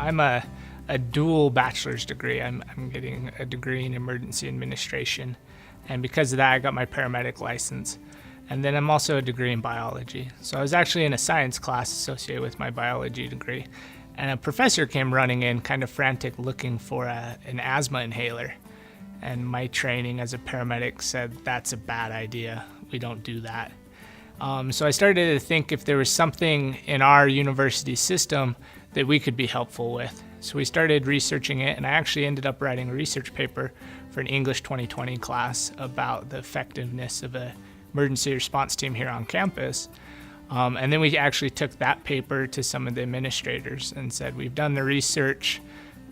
I'm a dual bachelor's degree. I'm getting a degree in emergency administration, and because of that I got my paramedic license. And then I'm also a degree in biology. So I was actually in a science class associated with my biology degree, and a professor came running in kind of frantic looking for an asthma inhaler. And my training as a paramedic said, that's a bad idea. We don't do that. So I started to think if there was something in our university system that we could be helpful with. So we started researching it, and I actually ended up writing a research paper for an English 2020 class about the effectiveness of an emergency response team here on campus. And then we actually took that paper to some of the administrators and said, we've done the research.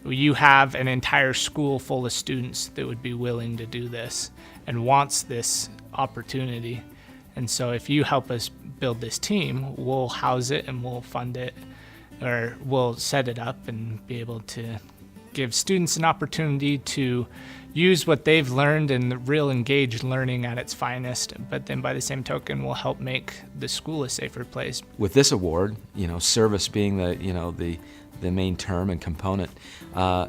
You have an entire school full of students that would be willing to do this and wants this opportunity. And so if you help us build this team, we'll house it and we'll fund it, or we'll set it up and be able to give students an opportunity to use what they've learned and the real engaged learning at its finest. But then by the same token, we'll help make the school a safer place. With this award, service being the main term and component,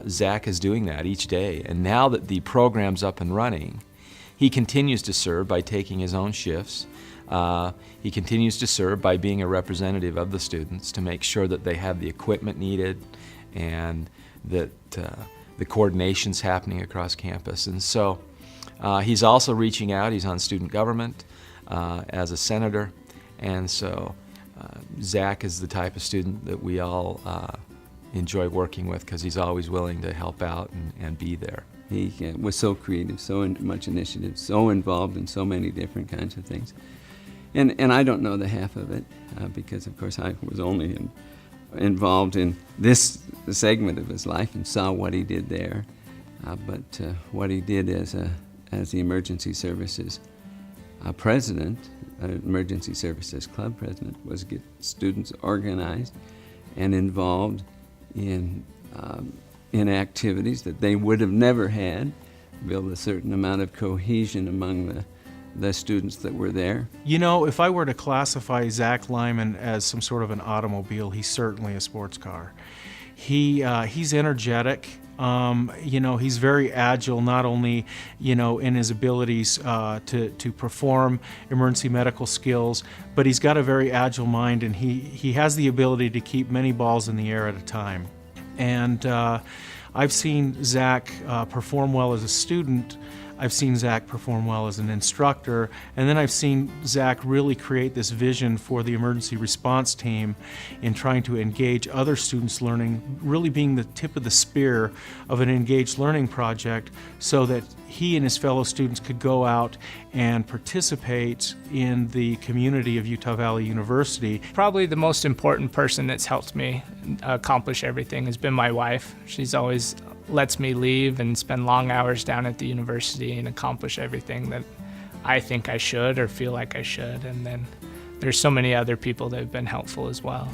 Zach is doing that each day. And now that the program's up and running, he continues to serve by taking his own shifts. He continues to serve by being a representative of the students to make sure that they have the equipment needed and that the coordination's happening across campus. And so he's also reaching out. He's on student government as a senator. And so Zach is the type of student that we all enjoy working with because he's always willing to help out and be there. He was so creative, so much initiative, so involved in so many different kinds of things. And I don't know the half of it because, of course, I was only involved in this segment of his life and saw what he did there. But what he did as the Emergency Services president, Emergency Services Club president, was get students organized and involved in activities that they would have never had, build a certain amount of cohesion among the students that were there. If I were to classify Zach Lyman as some sort of an automobile, he's certainly a sports car. He's energetic. He's very agile, not only, in his abilities to perform emergency medical skills, but he's got a very agile mind, and he has the ability to keep many balls in the air at a time. And I've seen Zach perform well as a student. I've seen Zach perform well as an instructor, and then I've seen Zach really create this vision for the emergency response team in trying to engage other students learning, really being the tip of the spear of an engaged learning project so that he and his fellow students could go out and participate in the community of Utah Valley University. Probably the most important person that's helped me accomplish everything has been my wife. She's always lets me leave and spend long hours down at the university and accomplish everything that I think I should or feel like I should. And then there's so many other people that have been helpful as well.